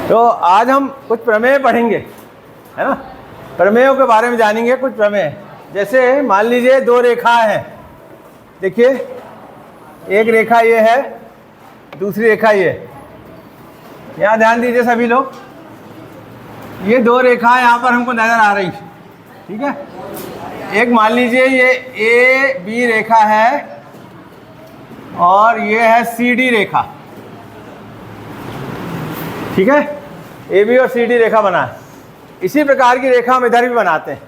तो आज हम कुछ प्रमेय पढ़ेंगे, है ना। प्रमेयों के बारे में जानेंगे कुछ प्रमेय। जैसे मान लीजिए दो रेखा हैं, देखिए एक रेखा ये है, दूसरी रेखा ये। यहाँ ध्यान दीजिए सभी लोग, ये दो रेखाएं यहाँ पर हमको नज़र आ रही, ठीक है। एक मान लीजिए ये ए बी रेखा है और ये है सी डी रेखा, ठीक है। ए बी और सी डी रेखा बना है। इसी प्रकार की रेखा हम इधर भी बनाते हैं,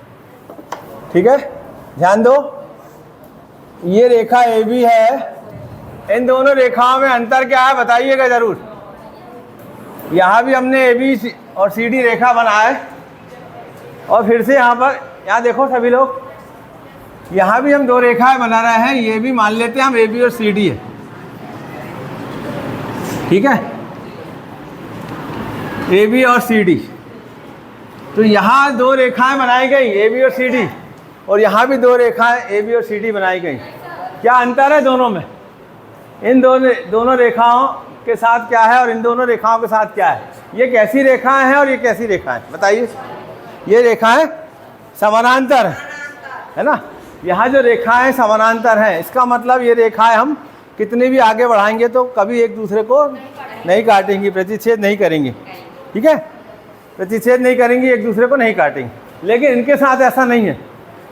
ठीक है। ध्यान दो, ये रेखा ए बी है, इन दोनों रेखाओं में अंतर क्या है बताइएगा ज़रूर। यहाँ भी हमने ए बी और सी डी रेखा बनाए और फिर से यहाँ देखो सभी लोग, यहाँ भी हम दो रेखाएं बना रहे हैं। ये भी मान लेते हैं हम ए बी और सी डी है, ठीक है, ए बी और सी डी। तो यहाँ दो रेखाएं बनाई गई ए बी और सी डी, और यहाँ भी दो रेखाएं ए बी और सी डी बनाई गई। क्या अंतर है दोनों में? इन दोनों रेखाओं के साथ क्या है और इन दोनों रेखाओं के साथ क्या है? ये कैसी रेखाएं हैं और ये कैसी रेखाएं बताइए। ये रेखाएं समानांतर है ना। यहाँ जो रेखाएं समानांतर हैं, इसका मतलब ये रेखाएं हम कितनी भी आगे बढ़ाएंगे तो कभी एक दूसरे को नहीं काटेंगी, प्रतिच्छेद नहीं करेंगी, ठीक है। प्रतिच्छेद नहीं करेंगी, एक दूसरे को नहीं काटेंगी। लेकिन इनके साथ ऐसा नहीं है,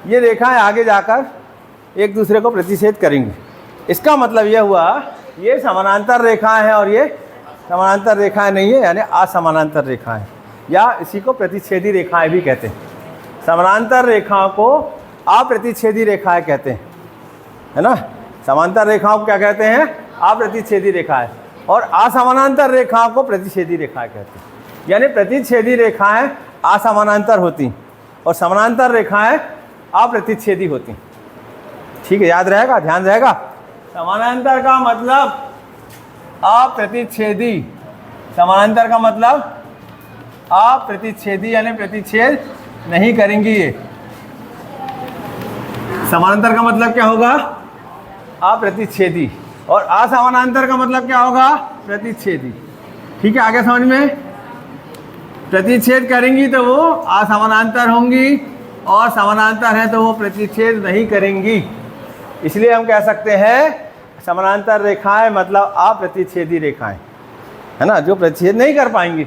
ये रेखाएं आगे जाकर एक दूसरे को प्रतिच्छेद करेंगी। इसका मतलब यह हुआ ये समानांतर रेखाएं हैं और ये समानांतर रेखाएं नहीं है, यानी असमानांतर रेखाएं, या इसी को प्रतिच्छेदी रेखाएं भी कहते हैं। समानांतर रेखाओं को अप्रतिच्छेदी रेखाएं कहते हैं, है ना। समांतर रेखाओं को क्या कहते हैं? अप्रतिच्छेदी रेखाएं। और असमानांतर रेखाओं को प्रतिच्छेदी रेखाएं कहते हैं। यानी प्रतिच्छेदी रेखाएं असमानांतर होती और समानांतर रेखाएं अप्रतिच्छेदी होती, ठीक है। याद रहेगा, ध्यान रहेगा। समानांतर का मतलब अप्रतिच्छेदी, समानांतर का मतलब अप्रतिच्छेदी, यानी प्रतिच्छेद नहीं करेंगी ये। समानांतर का मतलब क्या होगा? अप्रतिच्छेदी। और असमानांतर का मतलब क्या होगा? प्रतिच्छेदी, ठीक है। आगे समझ में? प्रतिच्छेद करेंगी तो वो असमानांतर होंगी और समानांतर है तो वो प्रतिच्छेद नहीं करेंगी। इसलिए हम कह सकते हैं समानांतर रेखाएं मतलब अप्रतिच्छेदी रेखाएं, है ना, जो प्रतिच्छेद नहीं कर पाएंगी,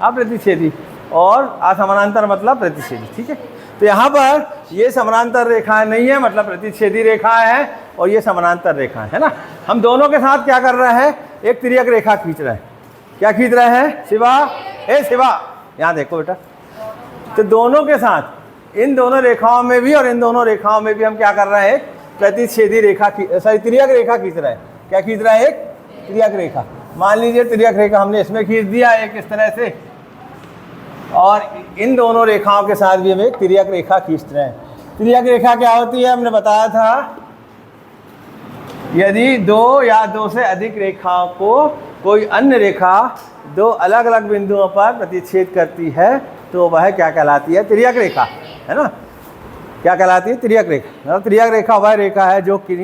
अप्रतिच्छेदी। और असमानांतर मतलब प्रतिच्छेदी, ठीक है। तो यहाँ पर ये समानांतर रेखाएं नहीं है, मतलब प्रतिच्छेदी रेखाएं हैं, और ये समानांतर रेखाएं, है ना। हम दोनों के साथ क्या कर रहे हैं? एक तिर्यक रेखा खींच रहे हैं। क्या खींच रहे हैं? शिवा, ए शिवा, यहाँ देखो बेटा। तो दोनों के साथ, इन दोनों रेखाओं में भी और इन दोनों रेखाओं में भी हम क्या कर रहे हैं? प्रतिच्छेदी रेखा, तिर्यक रेखा खींच रहे हैं। क्या खींच रहे हैं? एक तिर्यक रेखा। मान लीजिए तिर्यक रेखा हमने इसमें खींच दिया एक इस तरह से, और इन दोनों रेखाओं के साथ भी हम एक तिर्यक रेखा खींच रहे हैं। तिर्यक रेखा क्या होती है? हमने बताया था, यदि दो या दो से अधिक रेखाओं को कोई अन्य रेखा दो अलग अलग बिंदुओं पर प्रतिच्छेद करती है तो वह क्या कहलाती है? तिर्यक रेखा, है ना। क्या कहलाती है? तिर्यक रेखा। तिर्यक रेखा वह रेखा है जो कि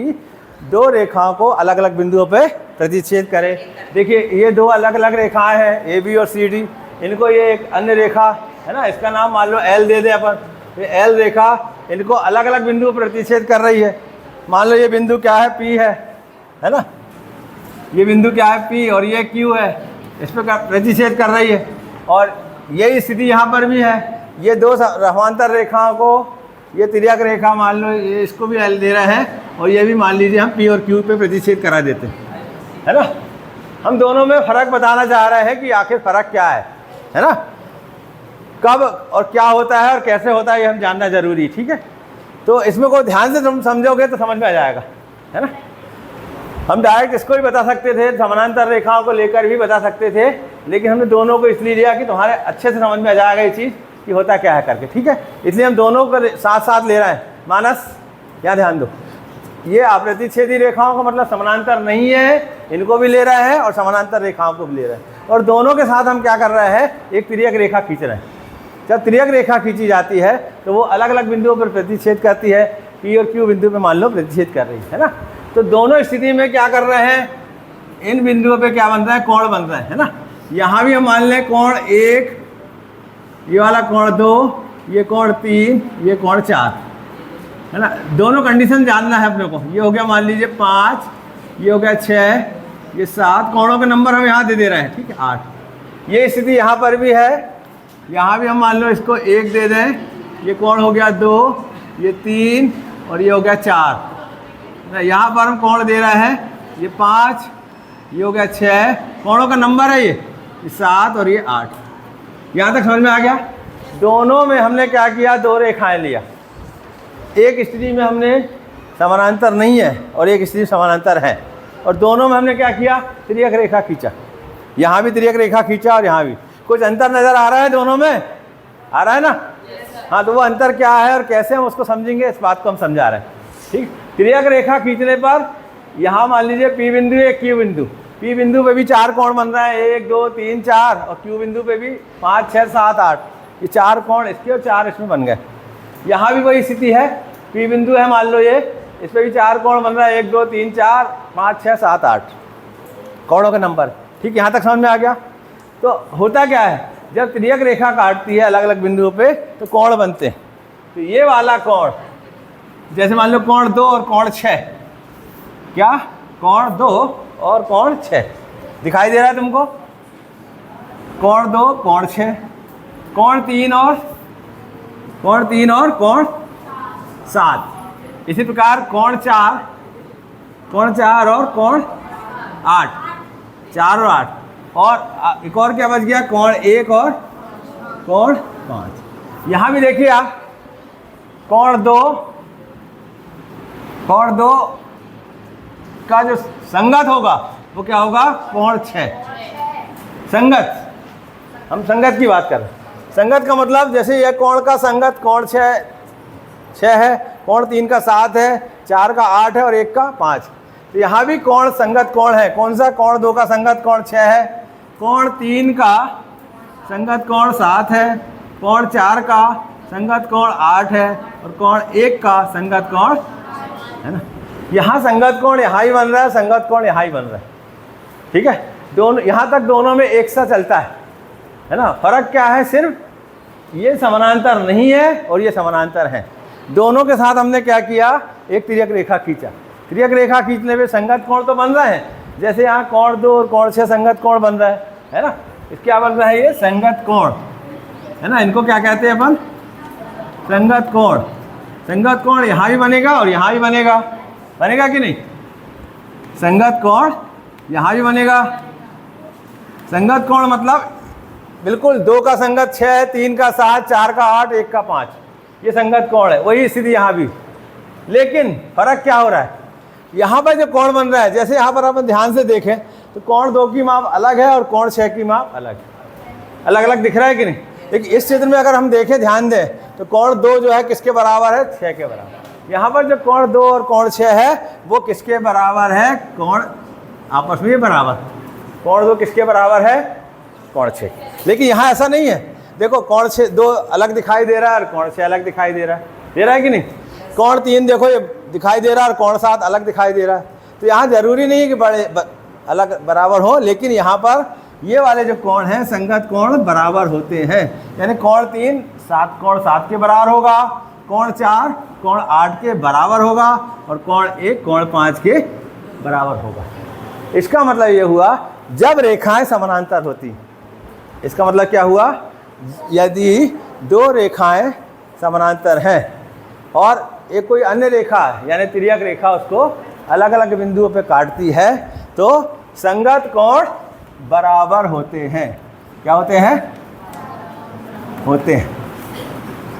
दो रेखाओं को अलग अलग बिंदुओं पर प्रतिच्छेद करे। देखिए ये दो अलग अलग रेखाएं हैं, ए बी और सी डी। इनको ये एक अन्य रेखा, है ना, इसका नाम मान लो एल दे दें अपन। ये एल रेखा इनको अलग अलग बिंदुओं पर प्रतिच्छेद कर रही है। मान लो ये बिंदु क्या है? पी है ना। ये बिंदु क्या है? पी, और ये क्यू है, इस पर प्रतिच्छेद कर रही है। और यही स्थिति यहाँ पर भी है। ये दो समांतर रेखाओं को, ये तिर्यक रेखा मान लो, ये इसको भी एल दे रहे हैं, और ये भी मान लीजिए हम पी और क्यू पे प्रतिच्छेद करा देते हैं, है ना। हम दोनों में फ़र्क बताना चाह रहे हैं कि आखिर फ़र्क क्या है ना। कब और क्या होता है और कैसे होता है ये हम जानना जरूरी, ठीक है। तो इसमें को ध्यान से तुम समझोगे तो समझ में आ जाएगा, है ना। हम डायरेक्ट इसको भी बता सकते थे, समानांतर रेखाओं को लेकर भी बता सकते थे, लेकिन हमने दोनों को इसलिए लिया कि तुम्हारे अच्छे से समझ में आ जाएगा ये चीज़ कि होता क्या है करके, ठीक है। इसलिए हम दोनों को साथ साथ ले रहे हैं। मानस, यहाँ ध्यान दो, ये अप्रतिच्छेदी रेखाओं का मतलब समानांतर नहीं है, इनको भी ले रहे हैं और समानांतर रेखाओं को भी ले रहे हैं। और दोनों के साथ हम क्या कर रहे हैं? एक तिर्यक रेखा खींच रहे हैं। जब तिर्यक रेखा खींची जाती है तो वो अलग अलग बिंदुओं पर प्रतिच्छेद करती है। पी और क्यू बिंदु पे मान लो प्रतिच्छेद कर रही है ना। तो दोनों स्थिति में क्या कर रहे हैं? इन बिंदुओं पे क्या बन रहा है? कोण बन रहा है ना। यहाँ भी हम मान लें कोण 1, ये वाला कोण 2, ये कोण 3, ये कोण 4, है ना। दोनों कंडीशन जानना है अपने को। ये हो गया मान लीजिए 5, ये हो गया 6, ये 7, कोणों के नंबर हम यहाँ दे रहे हैं, ठीक है 8। ये स्थिति यहाँ पर भी है, यहाँ भी हम मान लो इसको 1 दे दें, ये कोण हो गया 2, ये 3 और ये हो गया 4। यहाँ पर हम कोण दे रहे हैं, ये 5, ये हो गया 6, कोणों का नंबर है ये 7 और ये 8। यहाँ तक समझ में आ गया। दोनों में हमने क्या किया, 2 रेखाएं लिया। एक स्थिति में हमने समानांतर नहीं है और एक स्थिति समानांतर है, और दोनों में हमने क्या किया, तिर्यक रेखा खींचा। यहाँ भी तिर्यक रेखा खींचा और यहाँ भी। कुछ अंतर नज़र आ रहा है दोनों में, आ रहा है ना। हाँ, तो वो अंतर क्या है और कैसे हम उसको समझेंगे, इस बात को हम समझा रहे हैं। ठीक, तिर्यक रेखा खींचने पर यहाँ मान लीजिए पी बिंदु, एक क्यू बिंदु, पी बिंदु पे भी 4 कोण बन रहा है, 1 2 3 4, और क्यू बिंदु पे भी 5 6 7 8, ये 4 कोण इसके और 4 इसमें बन गए। यहाँ भी वही स्थिति है, पी बिंदु है मान लो ये, इस पर भी 4 कोण बन रहा है, 1 2 3 4 5 6 7 8 कोणों के नंबर। ठीक, यहाँ तक समझ में आ गया। तो होता क्या है, जब तिर्यक रेखा काटती है अलग अलग बिंदुओं पे तो कोण बनते हैं। तो ये वाला कोण, जैसे मान लो कोण 2 और कोण 6, क्या कोण 2 और कोण 6 दिखाई दे रहा है तुमको, कोण 2 कोण 6, कोण 3 और कोण 7। इसी प्रकार कोण 4 और कोण 8, 4 और 8, और एक और क्या बच गया, कोण 1 और कोण 5। यहाँ भी देखिए आप, कोण 2 का जो संगत होगा वो क्या होगा, कोण 6 संगत। हम संगत की बात कर रहे हैं। संगत का मतलब जैसे यह कोण का संगत कोण 6 है, कोण 3 का 7 है, 4 का 8 है और 1 का 5। तो यहाँ भी कोण संगत कोण है। कौन सा, कोण 2 का संगत कोण 6 है, कोण 3 का संगत कोण 7 है, कोण 4 का संगत कोण 8 है और कोण 1 का संगत कोण है ना। यहाँ संगत कोण यहाँ ही बन रहा है, संगत कोण यहाँ ही बन रहा है। ठीक है, दोनों यहाँ तक दोनों में एक सा चलता है ना। फर्क क्या है, सिर्फ ये समानांतर नहीं है और ये समानांतर है। दोनों के साथ हमने क्या किया, एक तिर्यक रेखा खींचा। तिर्यक रेखा खींचने पे संगत कोण तो बन रहे हैं, जैसे यहाँ कोण 2 और कोण 6 संगत कोण बन रहा है ना। इस क्या बन रहा है, ये संगत कोण है ना। इनको क्या कहते हैं अपन, संगत कोण। संगत कोण यहाँ भी बनेगा और यहाँ भी बनेगा, बनेगा कि नहीं। संगत कोण यहाँ भी बनेगा। संगत कोण मतलब बिल्कुल 2 का संगत 6, 3 का 7, 4 का 8, 1 का 5, ये संगत कोण है। वही स्थिति यहाँ भी, लेकिन फर्क क्या हो रहा है, यहाँ पर जो कोण बन रहा है, जैसे यहाँ पर अपन ध्यान से देखें तो कोण 2 की माप अलग है और कोण 6 की माप अलग है। अलग अलग दिख रहा है कि नहीं। लेकिन इस चित्र में अगर हम देखें, ध्यान दें, तो कोण 2 जो है किसके बराबर है, 6 के बराबर। यहाँ पर जो कोण 2 और कोण 6 है वो किसके बराबर है, कोण आपस में बराबर। कोण 2 किसके बराबर है, कोण 6। लेकिन यहाँ ऐसा नहीं है। देखो कोण 2 अलग दिखाई दे रहा है और कोण 6 अलग दिखाई दे रहा है कि नहीं। कोण 3 देखो ये दिखाई दे रहा है और कोण 7 अलग दिखाई दे रहा है। तो यहाँ जरूरी नहीं है कि बड़े अलग बराबर हो, लेकिन यहाँ पर ये वाले जो कोण हैं संगत कोण बराबर होते हैं। यानी कोण 3 कोण 7 के बराबर होगा, कोण 4 कोण 8 के बराबर होगा और कोण 1 कोण 5 के बराबर होगा। इसका मतलब ये हुआ जब रेखाएं समानांतर होती। इसका मतलब क्या हुआ, यदि 2 रेखाएं समानांतर हैं और एक कोई अन्य रेखा यानी तिर्यक रेखा उसको अलग अलग बिंदुओं पे काटती है तो संगत कोण बराबर होते हैं। क्या होते हैं, होते हैं।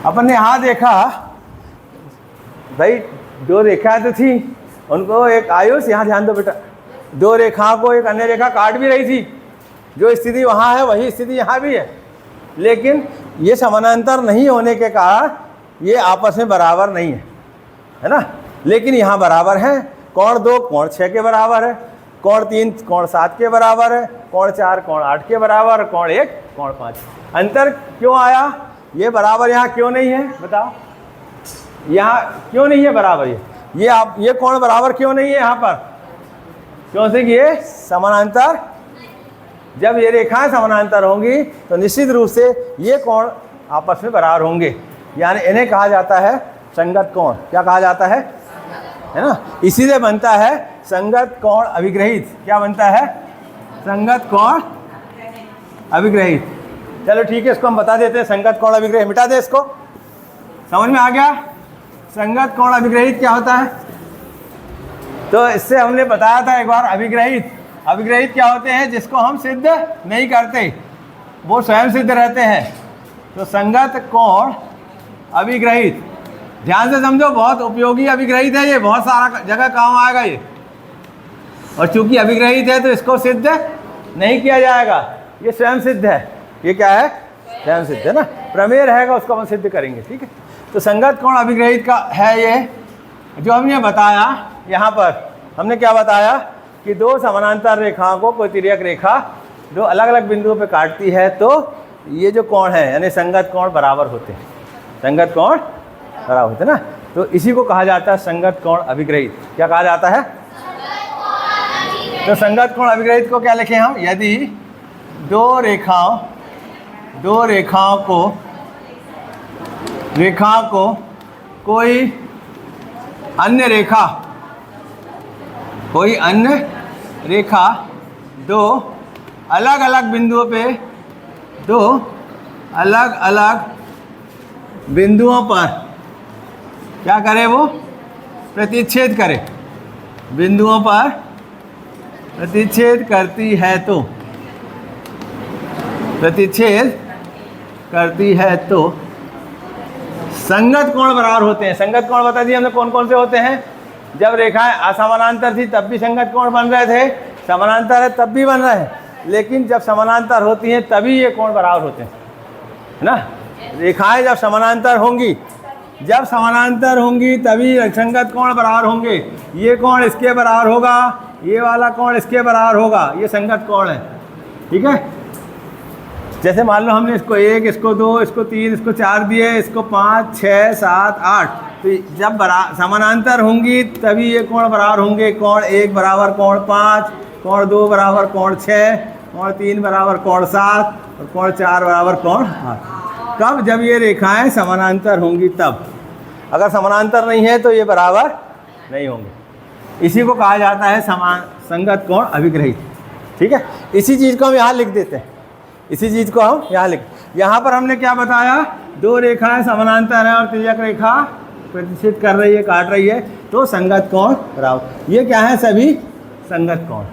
अपन ने यहाँ देखा भाई 2 रेखाएं तो थी, उनको एक आयुष, यहाँ ध्यान दो बेटा, 2 रेखाओं को एक अन्य रेखा काट भी रही थी। जो स्थिति वहाँ है वही स्थिति यहाँ भी है, लेकिन ये समानांतर नहीं होने के कारण ये आपस में बराबर नहीं है ना। लेकिन यहाँ बराबर है। कोण 2 कोण 6 के बराबर है, कोण 3 कोण 7 के बराबर है, कोण 4 कोण 8 के बराबर, कोण 1 कोण 5। अंतर क्यों आया, ये बराबर यहाँ क्यों नहीं है, बताओ। यहाँ क्यों नहीं है बराबर, ये कोण बराबर क्यों नहीं है यहाँ पर, क्यों से कि ये समानांतर जब ये रेखाएं समानांतर होंगी तो निश्चित रूप से ये कोण आपस में बराबर होंगे, यानी इन्हें कहा जाता है संगत कोण। क्या कहा जाता है ना? इसी से बनता है संगत कोण अभिग्रहित। क्या बनता है? संगत कोण अभिग्रहित। चलो ठीक है, इसको हम बता देते हैं। संगत कोण अभिग्रहित, मिटा दे इसको। समझ में आ गया संगत कोण अभिग्रहित क्या होता है? तो इससे हमने बताया था एक बार, अभिग्रहित क्या होते हैं? जिसको हम सिद्ध नहीं करते, वो स्वयं सिद्ध रहते हैं। तो संगत कोण अभिग्रहित, ध्यान से समझो, बहुत उपयोगी अभिग्रहित है ये, बहुत सारा जगह काम आएगा ये। और चूंकि अभिग्रहित है तो इसको सिद्ध नहीं किया जाएगा, ये स्वयं सिद्ध है। ये क्या है? स्वयं सिद्ध है ना। प्रमेय रहेगा उसको हम सिद्ध करेंगे, ठीक है। तो संगत कोण अभिग्रहित का है ये जो हमने बताया। यहाँ पर हमने क्या बताया कि दो समानांतर रेखाओं को कोई तिर्यक रेखा दो अलग अलग बिंदुओं पे काटती है तो ये जो कोण है यानी संगत कोण बराबर होते हैं। संगत कोण बराबर होते हैं ना, तो इसी को कहा जाता है संगत कोण अभिग्रहित। क्या कहा जाता है? तो संगत कोण अभिग्रहित को क्या लिखें हम? यदि दो रेखाओं को कोई अन्य रेखा दो अलग अलग बिंदुओं पर क्या करे? वो प्रतिच्छेद करे, बिंदुओं पर प्रतिच्छेद करती है तो संगत कोण बराबर होते हैं। संगत कोण बता दिए हमने कौन कौन से होते हैं। जब रेखाएं असमानांतर थी तब भी संगत कोण बन रहे थे, समानांतर है तब भी बन रहे हैं, लेकिन जब समानांतर होती हैं तभी ये कोण बराबर होते हैं, है ना। रेखाएं जब समानांतर होंगी तभी संगत कोण बराबर होंगे। ये कोण इसके बराबर होगा, ये वाला कोण इसके बराबर होगा, ये संगत कोण है, ठीक है। जैसे मान लो हमने इसको 1, इसको 2, इसको 3, इसको 4 दिए, इसको 5, 6, 7, 8, तो जब समानांतर होंगी तभी ये कोण बराबर होंगे। कोण 1 बराबर कोण 5, कोण 2 बराबर कोण 6, कोण 3 बराबर कोण 7 और कोण 4 बराबर कोण 8। कब? जब ये रेखाएं समानांतर होंगी तब। अगर समानांतर नहीं है तो ये बराबर नहीं होंगे। इसी को कहा जाता है संगत कोण अभिग्रहित, ठीक है। इसी चीज़ को हम यहाँ लिख देते हैं, यहाँ पर हमने क्या बताया? दो रेखाएं समानांतर हैं और तिर्यक रेखा प्रतिच्छेद कर रही है, काट रही है, तो संगत कोण बराबर। ये क्या है? सभी संगत कोण।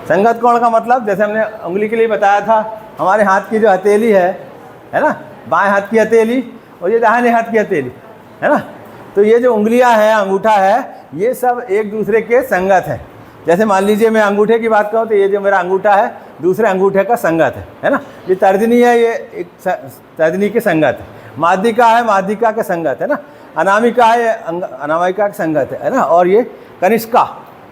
संगत कोण का मतलब जैसे हमने उंगली के लिए बताया था, हमारे हाथ की जो हथेली है ना, बाएं हाथ की हथेली और ये दाहिने हाथ की हथेली, है ना। तो ये जो उंगलियां हैं, अंगूठा है, ये सब एक दूसरे के संगत हैं। जैसे मान लीजिए मैं अंगूठे की बात करूँ तो ये जो मेरा अंगूठा है दूसरे अंगूठे का संगत है ना। ये तर्जनी है, ये एक तर्जनी के संगत है। माध्यिका है, माध्यिका के संगत है ना। अनामिका है, अनामिका के संगत है ना। और ये कनिष्का,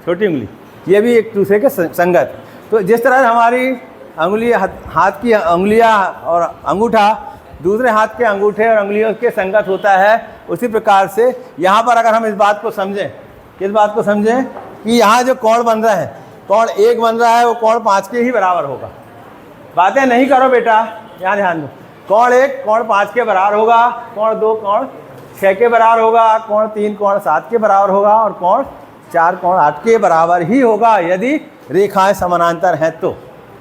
छोटी उंगली, ये भी एक दूसरे के संगत। तो जिस तरह हमारी अंगुली, हाथ की उंगलियां और अंगूठा दूसरे हाथ के अंगूठे और उंगलियों के संगत होता है, उसी प्रकार से यहाँ पर अगर हम इस बात को समझें, किस बात को समझें कि यहाँ जो कोण बन रहा है, कोण 1 बन रहा है, वो कोण 5 के ही बराबर होगा। बातें नहीं करो बेटा, यहाँ ध्यान दो। कोण 1 कोण 5 के बराबर होगा, कोण 2 कोण 6 के बराबर होगा, कोण 3 कोण 7 के बराबर होगा और कोण 4 कोण 8 के बराबर ही होगा यदि रेखाएं समानांतर हैं तो,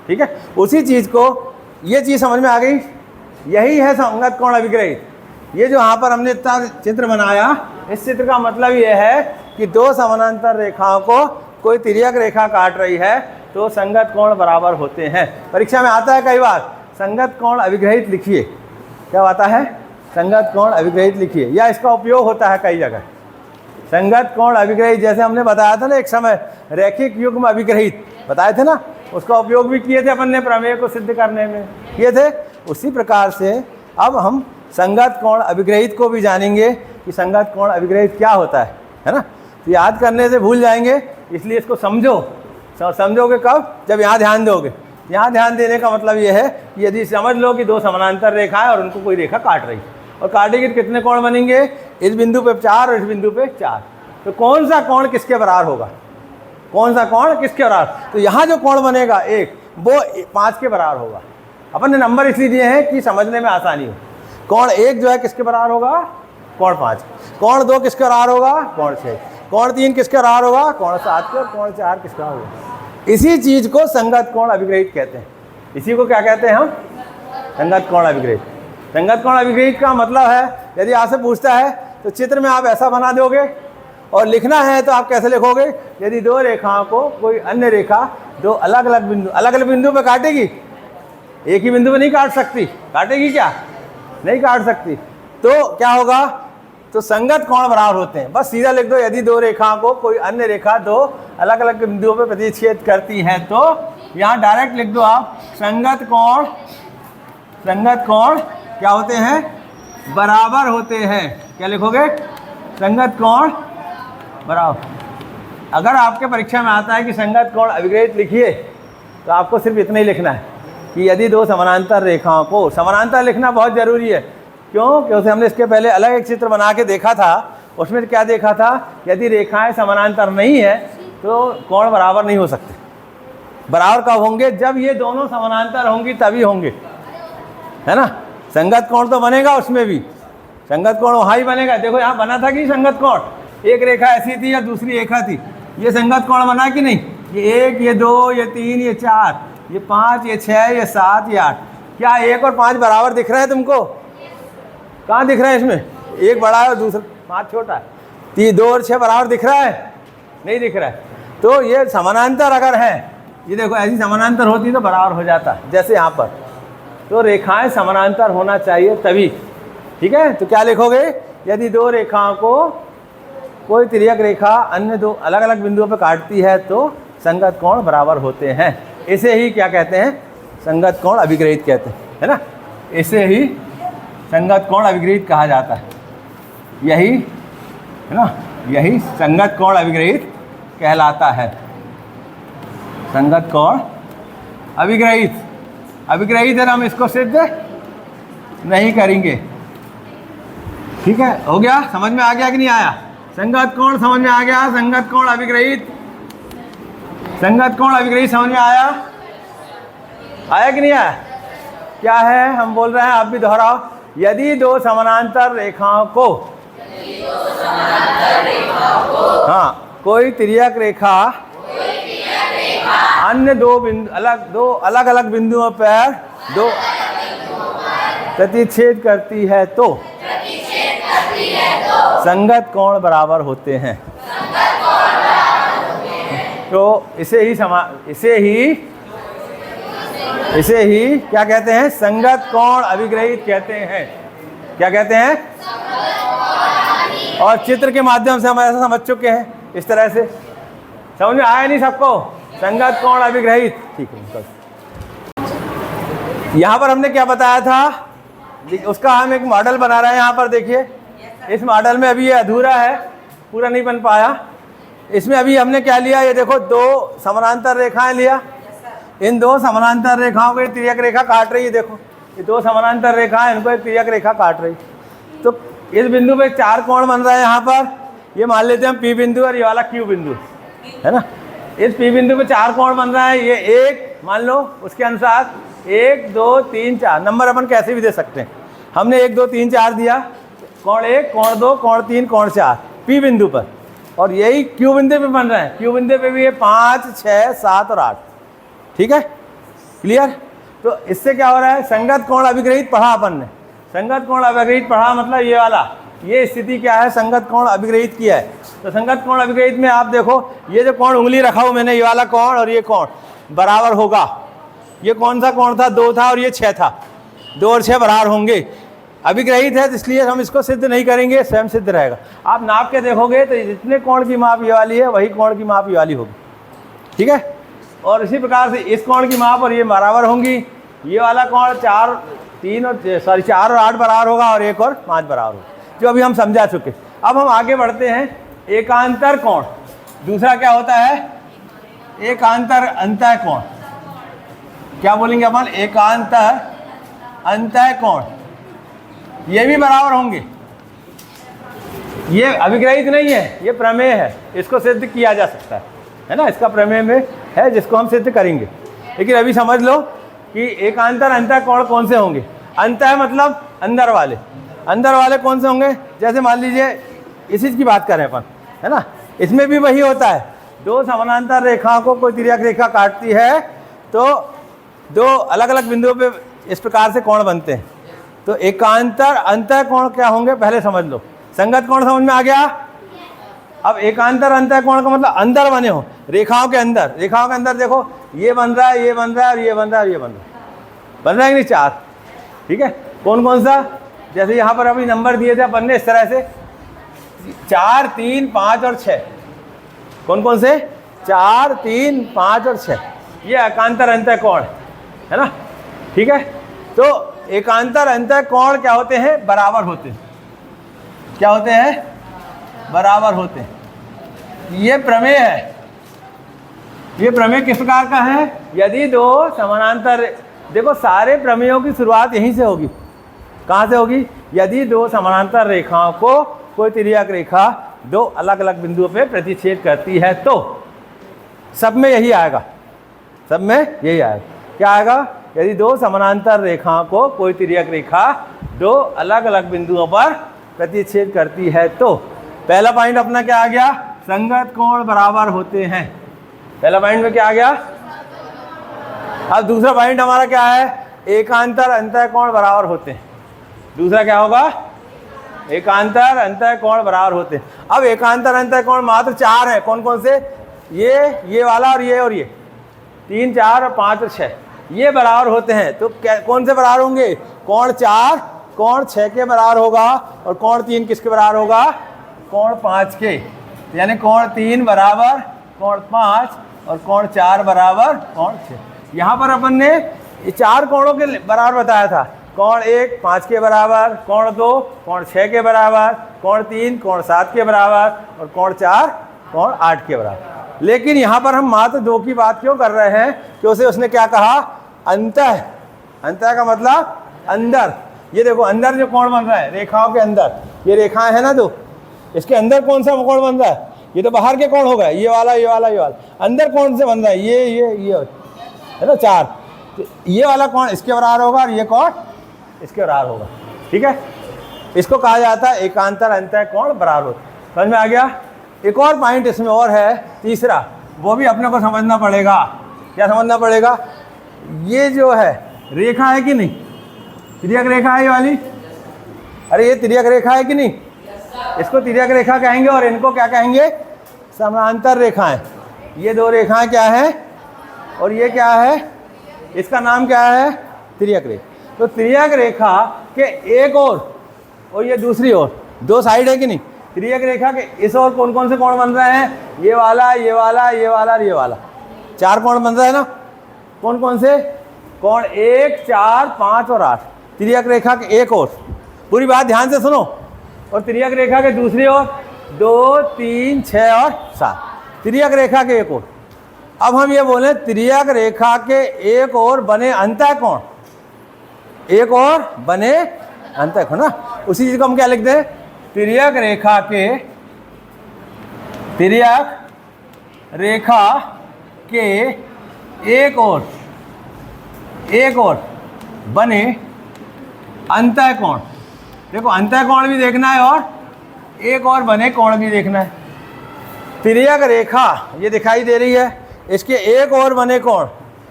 ठीक है। उसी चीज़ को, ये चीज़ समझ में आ गई, यही है संगत कोण अभिग्रहित। ये जो यहाँ पर हमने इतना चित्र बनाया, इस चित्र का मतलब ये है कि दो समानांतर रेखाओं को कोई तिर्यक रेखा काट रही है तो संगत कोण बराबर होते हैं। परीक्षा में आता है कई बार, संगत कोण अभिग्रहित लिखिए। क्या आता है? संगत कोण अभिग्रहित लिखिए, या इसका उपयोग होता है कई जगह। संगत कोण अभिग्रहित, जैसे हमने बताया था ना एक समय, रैखिक युग्म अभिग्रहित बताए थे ना, उसका उपयोग भी किए थे अपन ने, प्रमेय को सिद्ध करने में किए थे। उसी प्रकार से अब हम संगत कोण अभिग्रहित को भी जानेंगे कि संगत कोण अभिग्रहित क्या होता है ना। तो याद करने से भूल जाएंगे, इसलिए इसको समझोगे कब? जब यहाँ ध्यान दोगे। यहाँ ध्यान देने का मतलब ये है कि यदि समझ लो कि दो समानांतर रेखा है और उनको कोई रेखा काट रही है, और काटेगी तो कितने कोण बनेंगे? इस बिंदु पे 4 और इस बिंदु पे 4। तो कौन सा कोण किसके बराबर होगा? कौन सा कोण किसके बराबर? तो यहाँ जो कोण बनेगा एक, वो 5 के बराबर होगा। अपन ने नंबर इसलिए दिए हैं कि समझने में आसानी हो। कोण 1 जो है किसके बराबर होगा? कोण 5। कोण 2 किसके बराबर होगा? कोण 6। कोण 3 किसके बराबर होगा? कोण 7 के। और कोण 4 किसका होगा? इसी चीज़ को संगत कोण अभिग्रहित कहते हैं। इसी को क्या कहते हैं हम? संगत कोण अभिग्रहित। संगत कोण अभिग्रहित का मतलब है, यदि आपसे पूछता है तो चित्र में आप ऐसा बना दोगे, और लिखना है तो आप कैसे लिखोगे? यदि दो रेखाओं को कोई अन्य रेखा दो अलग अलग बिंदु पे काटेगी, एक ही बिंदु पे नहीं काट सकती, काटेगी क्या? नहीं काट सकती, तो क्या होगा? तो संगत कोण बराबर होते हैं। बस सीधा लिख दो, यदि दो रेखाओं को कोई अन्य रेखा दो अलग अलग बिंदुओं पे प्रतिच्छेद करती है, तो यहाँ डायरेक्ट लिख दो आप संगत कोण क्या होते हैं? बराबर होते हैं। क्या लिखोगे? संगत कोण बराबर। अगर आपके परीक्षा में आता है कि संगत कोण अभिग्रहित लिखिए, तो आपको सिर्फ इतना ही लिखना है कि यदि दो समानांतर रेखाओं को, समानांतर लिखना बहुत ज़रूरी है। क्यों? क्योंकि हमने इसके पहले अलग एक चित्र बना के देखा था, उसमें क्या देखा था? यदि रेखाएं समानांतर नहीं है तो कोण बराबर नहीं हो सकते। बराबर कब होंगे? जब ये दोनों समानांतर होंगी तभी होंगे, है ना? संगत कोण तो बनेगा, उसमें भी संगत कोण वहाँ ही बनेगा। देखो यहाँ बना था कि संगत कोण, एक रेखा ऐसी थी या दूसरी रेखा थी, ये संगत कोण बना कि नहीं? ये 1, ये 2, ये 3, ये 4, ये 5, ये 6, ये 7, ये 8। क्या 1 और 5 बराबर दिख रहे हैं तुमको? कहाँ दिख रहे हैं इसमें? 1 बड़ा है और दूसरा 5 छोटा है। 3, 2 और 6 बराबर दिख रहा है? नहीं दिख रहा है। तो ये समानांतर अगर है, ये देखो ऐसी समानांतर होती तो बराबर हो जाता, जैसे यहाँ पर। तो रेखाएं समानांतर होना चाहिए तभी, ठीक है? तो क्या लिखोगे? यदि दो रेखाओं को कोई तिर्यक रेखा अन्य दो अलग अलग बिंदुओं पर काटती है तो संगत कोण बराबर होते हैं। इसे ही क्या कहते हैं? संगत कोण अभिग्रहित कहते हैं, है ना? इसे ही संगत कोण अभिग्रहित कहा जाता है। यही है ना, यही संगत कोण अभिग्रहित कहलाता है। संगत कोण अभिग्रहित है, हम इसको सिद्ध नहीं करेंगे। ठीक है, हो गया? समझ में आ गया कि नहीं आया? संगत कोण समझ में आ गया? संगत कोण अभिग्रहित समझ में आया? आया कि नहीं आया? क्या है हम बोल रहे हैं? आप भी दोहराओ। यदि दो समानांतर रेखाओं को हाँ, कोई तिर्यक रेखा अन्य दो अलग अलग बिंदुओं पर प्रतिच्छेद करती है तो संगत कोण बराबर होते हैं। तो इसे ही क्या कहते हैं? संगत कोण अभिग्रहित कहते हैं। क्या कहते हैं? और चित्र के माध्यम से हम ऐसा समझ चुके हैं, इस तरह से समझ में आया नहीं सबको? संगत कोण अभिग्रहित, ठीक है। यहाँ पर हमने क्या बताया था? उसका हम एक मॉडल बना रहे हैं। यहाँ पर देखिए, इस मॉडल में अभी ये अधूरा है, पूरा नहीं बन पाया। इसमें अभी हमने क्या लिया? ये देखो, दो समानांतर रेखाएं लिया। इन दो समानांतर रेखाओं को तिर्यक रेखा काट रही है। देखो, ये दो समानांतर रेखाएं, इनको एक तिर्यक रेखा काट रही। तो इस बिंदु पे 4 कोण बन रहा है। यहाँ पर ये मान लेते हैं हम P बिंदु और ये वाला Q बिंदु, है ना? इस P बिंदु पे 4 कोण बन रहा है। ये 1 मान लो, उसके अनुसार 1, 2, 3, 4 नंबर अपन कैसे भी दे सकते हैं। हमने 1, 2, 3, 4 दिया। कोण 1, कोण 2, कोण 3, कोण 4 P बिंदु पर, और यही Q बिंदु पे बन रहा है। Q बिंदु पे भी ये 5, 6, 7 और 8। ठीक है, क्लियर? तो इससे क्या हो रहा है? संगत कोण अभिग्रहित पढ़ा अपन ने। संगत कोण अभिग्रहित पढ़ा मतलब ये वाला, ये स्थिति क्या है? संगत कोण अभिग्रहित किया है। तो संगत कोण अभिग्रहित में आप देखो, ये जो कोण उंगली रखा हूँ मैंने, ये वाला कोण और ये कोण बराबर होगा। ये कौन सा कोण था? 2 था और ये 6 था। 2 और 6 बराबर होंगे। अभिग्रहित है, तो इसलिए हम इसको सिद्ध नहीं करेंगे, स्वयं सिद्ध रहेगा। आप नाप के देखोगे तो जितने कोण की माप ये वाली है, वही कोण की माप ये वाली होगी। ठीक है, और इसी प्रकार से इस कोण की माप और ये बराबर होंगी। ये वाला कोण 4 और 8 बराबर होगा, और 1 और 5 बराबर होगा, जो अभी हम समझा चुके। अब हम आगे बढ़ते हैं। एकांतर कोण, दूसरा क्या होता है? एकांतर अंतः कोण। क्या बोलेंगे अपन? एकांतर अंतः कोण, ये भी बराबर होंगे। ये अभिग्रहित नहीं है, ये प्रमेय है, इसको सिद्ध किया जा सकता है ना? इसका प्रमेय में है, जिसको हम सिद्ध करेंगे। लेकिन अभी समझ लो कि एकांतर अंतः कोण कौन से होंगे। अंतः मतलब अंदर वाले कौन से होंगे। जैसे मान लीजिए इस चीज़ की बात करें अपन, है ना, इसमें भी वही होता है, दो समानांतर रेखाओं को कोई तिर्यक रेखा काटती है तो दो अलग अलग बिंदुओं पे इस प्रकार से कोण बनते हैं। तो एकांतर अंतः कोण क्या होंगे पहले समझ लो। संगत कोण समझ में आ गया। अब एकांतर अंतः कोण का मतलब अंदर बने हो, रेखाओं के अंदर देखो ये बन रहा है, ये बन रहा है, और ये बन रहा है, और ये बन रहा है कि नहीं, चार। ठीक है, कौन कौन सा, जैसे यहाँ पर अभी नंबर दिए थे अपन ने इस तरह से 4, 3, 5 और 6। कौन कौन से, 4, 3, 5 और 6, ये एकांतर अंतः कोण है ना। ठीक है, तो एकांतर अंतः कोण क्या होते हैं, बराबर होते हैं। क्या होते हैं, बराबर होते हैं। ये प्रमेय है। ये प्रमेय किस प्रकार का है, यदि दो समानांतर, देखो सारे प्रमेयों की शुरुआत यहीं से होगी। कहाँ से होगी, यदि दो समानांतर रेखाओं को कोई तिर्यक रेखा दो अलग अलग बिंदुओं पे प्रतिच्छेद करती है तो सब में यही आएगा, सब में यही आएगा। क्या आएगा, यदि दो समानांतर रेखाओं को कोई तिर्यक रेखा दो अलग अलग बिंदुओं पर प्रतिच्छेद करती है तो पहला पॉइंट अपना क्या आ गया, संगत कोण बराबर होते हैं। पहला पॉइंट में क्या आ गया। अब दूसरा पॉइंट हमारा क्या है, एकांतर अंतः कोण बराबर होते हैं। दूसरा क्या होगा, एकांतर अंतः कोण बराबर होते हैं। अब एकांतर अंतः कोण मात्र 4 है। कौन कौन से, ये वाला और ये 3, 4 और 5 और 6, ये बराबर होते हैं। तो क्या, कौन से बराबर होंगे, कोण 4 कोण 6 के बराबर होगा, और कोण 3 किसके बराबर होगा, कोण 5 के। यानी कोण 3 बराबर कोण 5 और कोण 4 बराबर कोण 6। यहाँ पर अपन ने ये 4 कोणों के बराबर बताया था, कोण 1 5 के बराबर, कोण 2 कोण 6 के बराबर, कोण 3 कोण 7 के बराबर, और कोण 4 कोण 8 के बराबर। लेकिन यहाँ पर हम मात्र 2 की बात क्यों कर रहे हैं, क्योंकि उसने क्या कहा, अंतः। अंतः का मतलब अंदर। ये देखो अंदर जो कोण बन रहा है रेखाओं के अंदर, ये रेखाएं है ना दो, इसके अंदर कौन सा कोण बन रहा है, ये तो बाहर के कोण हो गए, ये वाला ये वाला ये वाला। अंदर कौन से बन रहा है, ये है ना 4। तो ये वाला कोण इसके बराबर होगा और ये कोण इसके बराबर होगा। ठीक है, इसको कहा जाता है एकांतर अंतः कोण बराबर होता है। समझ में आ गया। एक और पॉइंट इसमें और है, तीसरा, वो भी अपने को समझना पड़ेगा। क्या समझना पड़ेगा, ये जो है रेखा है कि नहीं, तिर्यक रेखा है ये वाली, अरे ये तिर्यक रेखा है कि नहीं, इसको तिर्यक रेखा कहेंगे और इनको क्या कहेंगे, समानांतर रेखाएं। ये 2 रेखाएं क्या है और ये क्या है, इसका नाम क्या है, तिर्यक रेखा। तो तिर्यक रेखा के एक और ये दूसरी ओर, 2 साइड है कि नहीं। तिर्यक रेखा के इस ओर कौन कौन से कोण बन रहे हैं, ये वाला ये वाला ये वाला और ये वाला, 4 कोण बन रहे हैं ना। कौन कौन से, कोण 1 4 5 और 8। तिर्यक रेखा के एक ओर, पूरी बात ध्यान से सुनो, और तिर्यक रेखा के दूसरी ओर 2 3 6 और 7। तिर्यक रेखा के एक ओर। अब हम ये बोले तिर्यक रेखा के एक ओर बने अंतः कोण, एक और बने अंतः कोण ना। उसी चीज को हम क्या लिखते हैं, तिर्यक रेखा के, तिर्यक रेखा के एक और बने अंतः कोण। देखो अंतः कोण भी देखना है और एक और बने कोण भी देखना है। तिर्यक रेखा ये दिखाई दे रही है, इसके एक और बने कोण,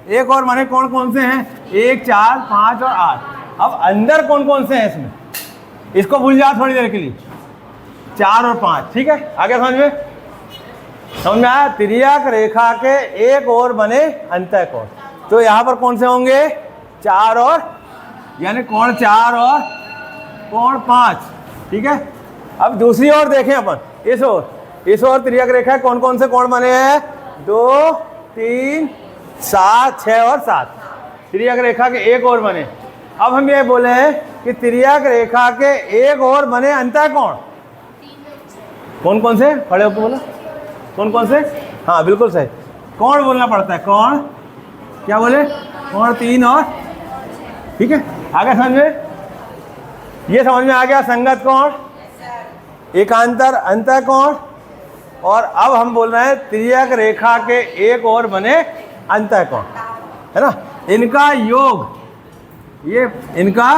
एक और बने कोण कौन से हैं, 1 4 5 और 8। अब अंदर कौन कौन से हैं इसमें, इसको भूल जाओ थोड़ी देर के लिए, 4 और 5। ठीक है, आगे समझ में आया। तिर्यक रेखा के एक और बने अंतः कोण, तो यहाँ पर कौन से होंगे, 4 और, यानी कोण 4 और कोण 5। ठीक है, अब दूसरी ओर देखें अपन, इस ओर तिर्यक रेखा कौन कौन से कोण बने हैं, 2 3 7 6 और 7। तिर्यक रेखा के एक और बने। अब हम ये बोले हैं कि तिर्यक रेखा के एक और बने अंतः कोण। कौन कौन से, खड़े होकर बोला, कौन कौन से, हाँ बिल्कुल सही, कोण बोलना पड़ता है, कोण क्या बोले, कोण 3 और। ठीक है, आगे समझ में, ये समझ में आ गया संगत कोण, एकांतर अंतः कोण। और अब हम बोल रहे हैं तिर्यक रेखा के एक और बने अंतः कोण। है ना, इनका योग, ये इनका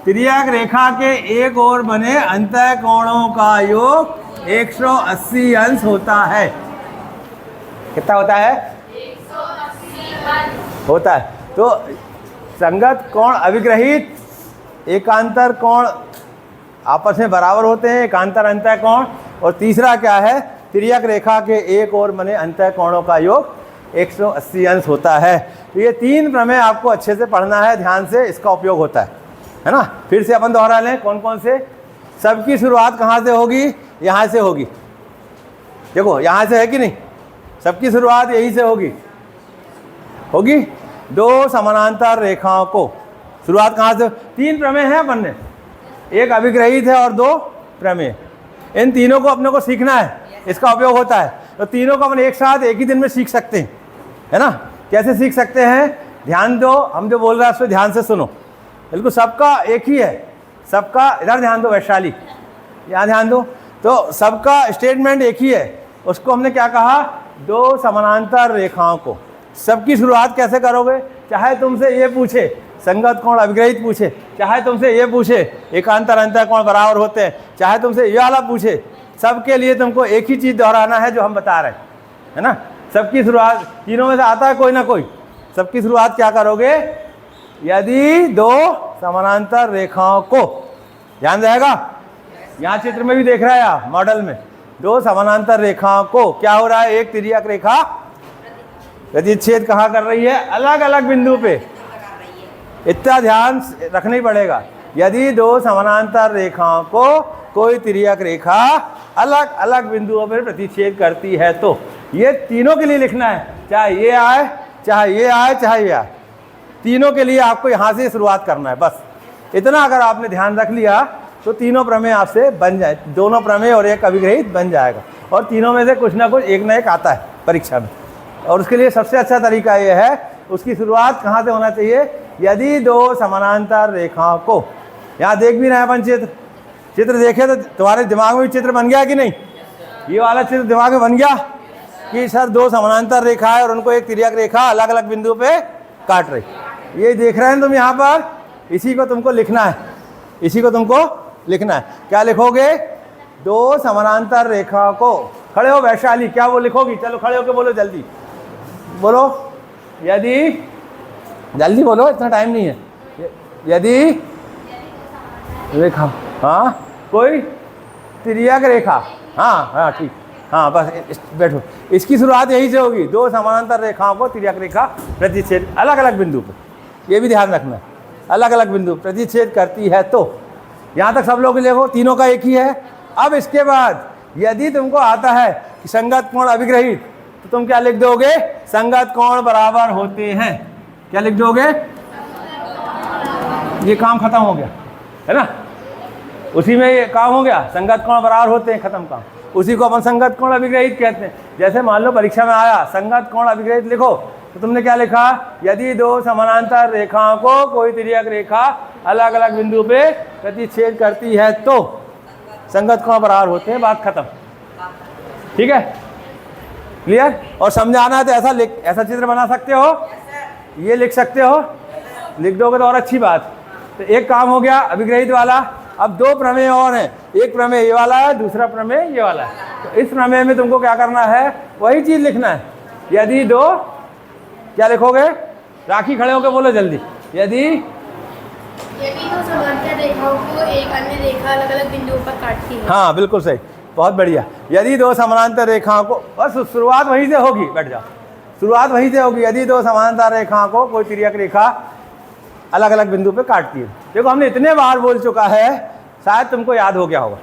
तिर्यक रेखा के एक ओर बने अंतः कोणों का योग 180 अंश होता है। कितना होता है? 180 होता है। तो संगत कोण अभिग्रहित एकांतर कोण आपस में बराबर होते हैं, एकांतर अंतः कोण। और तीसरा क्या है? तिर्यक रेखा के एक ओर बने अंतः कोणों का योग 180 अंश होता है। तो ये 3 प्रमेय आपको अच्छे से पढ़ना है, ध्यान से, इसका उपयोग होता है ना। फिर से अपन दोहरा लें, कौन कौन से? सबकी शुरुआत कहाँ से होगी? यहाँ से होगी। देखो यहाँ से है कि नहीं, सबकी शुरुआत यहीं से होगी। होगी। 2 समानांतर रेखाओं को शुरुआत कहाँ से? 3 प्रमेय हैं अपन ने, एक अभिग्रहित है और 2 प्रमेय। इन तीनों को अपने को सीखना है, इसका उपयोग होता है। तो तीनों को अपन एक साथ एक ही दिन में सीख सकते हैं, है ना। कैसे सीख सकते हैं? ध्यान दो, हम जो बोल रहे हैं उसको ध्यान से सुनो। बिल्कुल सबका एक ही है, सबका, इधर ध्यान दो वैशाली, यहाँ ध्यान दो। तो सबका स्टेटमेंट एक ही है। उसको हमने क्या कहा? 2 समानांतर रेखाओं को। सबकी शुरुआत कैसे करोगे? चाहे तुमसे ये पूछे संगत कोण अभिग्रहित पूछे, चाहे तुमसे ये पूछे एकांतर अंतः कोण बराबर होते हैं, चाहे तुमसे ये वाला पूछे, सबके लिए तुमको एक ही चीज़ दोहराना है जो हम बता रहे हैं, है ना। सबकी शुरुआत तीनों में से आता है कोई ना कोई। सबकी शुरुआत क्या करोगे? यदि 2 समानांतर रेखाओं को, ध्यान रहेगा, यहाँ चित्र में भी देख रहा है आप, मॉडल में 2 समानांतर रेखाओं को क्या हो रहा है? एक तिर्यक रेखा प्रतिच्छेद कहाँ कर रही है? अलग अलग बिंदु पे। इतना ध्यान रखना ही पड़ेगा। यदि 2 समानांतर रेखाओं को कोई तिर्यक रेखा अलग अलग बिंदुओं पर प्रतिच्छेद करती है, तो ये तीनों के लिए लिखना है, चाहे ये आए, चाहे ये आए, चाहे ये आए, तीनों के लिए आपको यहाँ से शुरुआत करना है। बस इतना अगर आपने ध्यान रख लिया तो तीनों प्रमेय आपसे बन जाए, दोनों प्रमेय और एक अभिग्रहित बन जाएगा। और तीनों में से कुछ ना कुछ एक ना एक आता है परीक्षा में। और उसके लिए सबसे अच्छा तरीका ये है, उसकी शुरुआत कहाँ से होना चाहिए? यदि 2 समानांतर रेखाओं को, यहाँ देख भी रहे हैं अपन चित्र देखे तो तुम्हारे दिमाग में भी चित्र बन गया कि नहीं? ये वाला चित्र दिमाग में बन गया कि सर 2 समानांतर रेखा है और उनको एक तिर्यक रेखा अलग अलग बिंदु पे काट रही। ये देख रहे हैं तुम यहाँ पर, इसी को तुमको लिखना है, इसी को तुमको लिखना है। क्या लिखोगे? 2 समानांतर रेखाओं को, खड़े हो वैशाली, क्या वो लिखोगी? चलो खड़े होके बोलो, जल्दी बोलो। यदि, जल्दी बोलो, इतना टाइम नहीं है। यदि रेखा, हाँ, कोई तिर्यक रेखा, हाँ हाँ ठीक, हाँ बस बैठो। इसकी शुरुआत यहीं से होगी। 2 समानांतर रेखाओं को तिर्यक रेखा प्रतिच्छेद अलग अलग बिंदु पर, ये भी ध्यान रखना, अलग अलग बिंदु प्रतिच्छेद करती है। तो यहाँ तक सब लोग देखो, तीनों का एक ही है। अब इसके बाद यदि तुमको आता है कि संगत कोण अभिग्रहित, तो तुम क्या लिख दोगे? संगत कोण बराबर होते हैं। क्या लिख दोगे? ये काम खत्म हो गया, है ना। उसी में ये काम हो गया, संगत कोण बराबर होते हैं, खत्म काम। उसी को अपन संगत कोण अभिग्रहित कहते हैं। जैसे मान लो परीक्षा में आया संगत कोण अभिग्रहित लिखो, तो तुमने क्या लिखा? यदि 2 समानांतर रेखाओं को कोई तिर्यक रेखा अलग अलग बिंदु पे प्रतिच्छेद करती है तो संगत कोण बराबर होते हैं, बात खत्म। ठीक है, क्लियर? और समझाना है तो ऐसा चित्र बना सकते हो, ये लिख सकते हो, लिख दोगे तो और अच्छी बात। तो एक काम हो गया अभिग्रहित वाला। अब 2 प्रमेय और हैं, एक प्रमेय ये वाला है, दूसरा प्रमेय ये वाला है। तो इस प्रमेय में तुमको क्या करना है? वही चीज़ लिखना है। यदि 2, क्या लिखोगे? राखी खड़े होकर बोलो जल्दी। यदि 2 समांतर रेखाओं को एक अन्य रेखा अलग अलग बिंदुओं पर काटती है। हाँ बिल्कुल सही, बहुत बढ़िया। यदि 2 समानांतर रेखाओं को, बस शुरुआत वहीं से होगी, बैठ जाओ, शुरुआत वहीं से होगी। यदि 2 समानांतर रेखाओं को कोई तिर्यक रेखा अलग अलग बिंदु पे काटती है। देखो हमने इतने बार बोल चुका है, शायद तुमको याद हो गया होगा,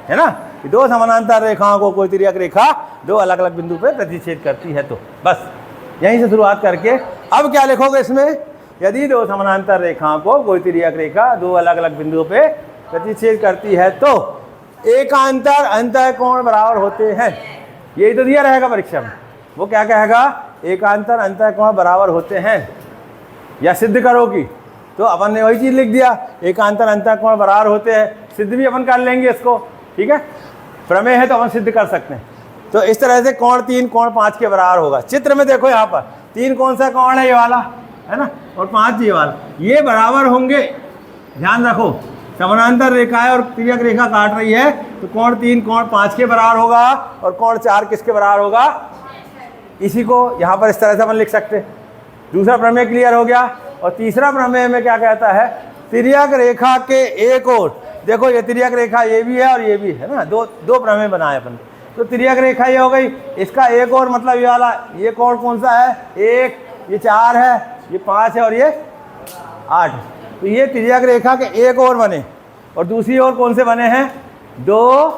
है ना, कि 2 समानांतर रेखाओं को कोई तिर्यक रेखा 2 अलग अलग बिंदु पे प्रतिच्छेद करती है। तो बस यहीं से शुरुआत करके अब क्या लिखोगे इसमें? यदि 2 समानांतर रेखाओं को कोई तिर्यक रेखा 2 अलग अलग बिंदुओं पे प्रतिच्छेद करती है तो एकांतर अंतः कोण बराबर होते हैं। यही तो दिया रहेगा परीक्षा में। वो क्या कहेगा? एकांतर अंतः कोण बराबर होते हैं, या सिद्ध करोगी। तो अपन ने वही चीज़ लिख दिया, एकांतर अंतः कोण बराबर होते हैं। सिद्ध भी अपन कर लेंगे इसको, ठीक है, प्रमेय है तो अपन सिद्ध कर सकते हैं। तो इस तरह से कोण 3 कोण 5 के बराबर होगा। चित्र में देखो यहाँ पर 3 कौन सा कोण है? ये वाला है ना, और 5 ये वाला, ये बराबर होंगे। ध्यान रखो, समानांतर रेखाएं और तिर्यक रेखा काट रही है तो कोण 3 कोण 5 के बराबर होगा और कोण 4 किसके बराबर होगा? इसी को यहाँ पर इस तरह से अपन लिख सकते हैं। दूसरा प्रमेय क्लियर हो गया। और तीसरा प्रमेय में क्या कहता है? तिर्यक रेखा के एक ओर, देखो ये तिर्यक रेखा ये भी है और ये भी है ना, दो प्रमेय बनाए अपन। तो तिर्यक रेखा ये हो गई, इसका एक और मतलब ये वाला, ये कोण कौन सा है? 1, ये 4 है, ये 5 है और ये 8। तो ये तिर्यक रेखा के एक और बने। और दूसरी ओर कौन से बने हैं? 2,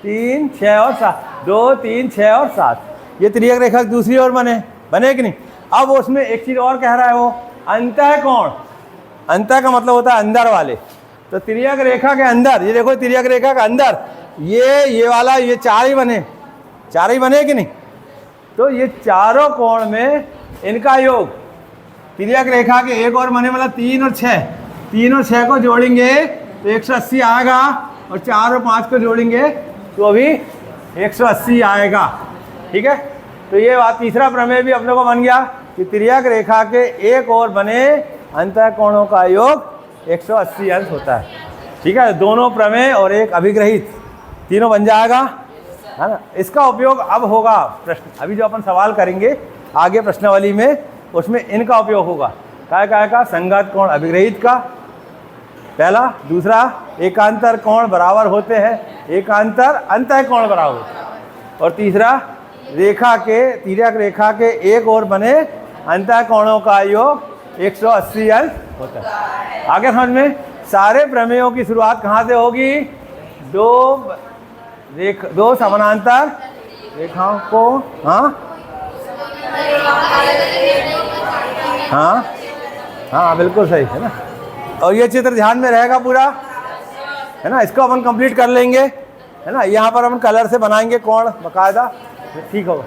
3, 6 और 7। 2, 3, 6 और 7 ये तिर्यक रेखा की दूसरी ओर बने कि नहीं? अब उसमें एक चीज़ और कह रहा है वो, अंतः कोण। अंतः का मतलब होता है अंदर वाले। तो तिर्यक रेखा के अंदर, ये देखो तिर्यक रेखा के अंदर ये वाला, ये 4 ही बने कि नहीं? तो ये चारों कोण में इनका योग, तिर्यक रेखा के एक और बने मतलब 3 और 6, 3 और 6 को जोड़ेंगे तो 180 आएगा, और 4 और 5 को जोड़ेंगे तो अभी 180 आएगा। ठीक है, तो ये बात, तीसरा प्रमेय भी अपने को बन गया कि तिर्यक रेखा के एक और बने अंतः कोणों का योग 180 अंश होता है। ठीक है, दोनों प्रमेय और एक अभिग्रहित, तीनों बन जाएगा, है ना। इसका उपयोग अब होगा प्रश्न, अभी जो अपन सवाल करेंगे आगे प्रश्नावली में, उसमें इनका उपयोग होगा। काय का? संगत कोण अभिग्रहित का पहला, दूसरा एकांतर कोण बराबर होते हैं, एकांतर अंतः कोण बराबर होते हैं, और तीसरा रेखा के, तिर्यक रेखा के एक और बने अंतः कोणों का योग 180 अंश होता है। आगे समझ में, सारे प्रमेयों की शुरुआत कहाँ से होगी? दो समानांतर रेखाओं को, हाँ बिल्कुल सही है ना। और ये चित्र ध्यान में रहेगा पूरा, है ना। इसको अपन कंप्लीट कर लेंगे, है ना। यहाँ पर अपन कलर से बनाएंगे कोण बकायदा, ठीक होगा।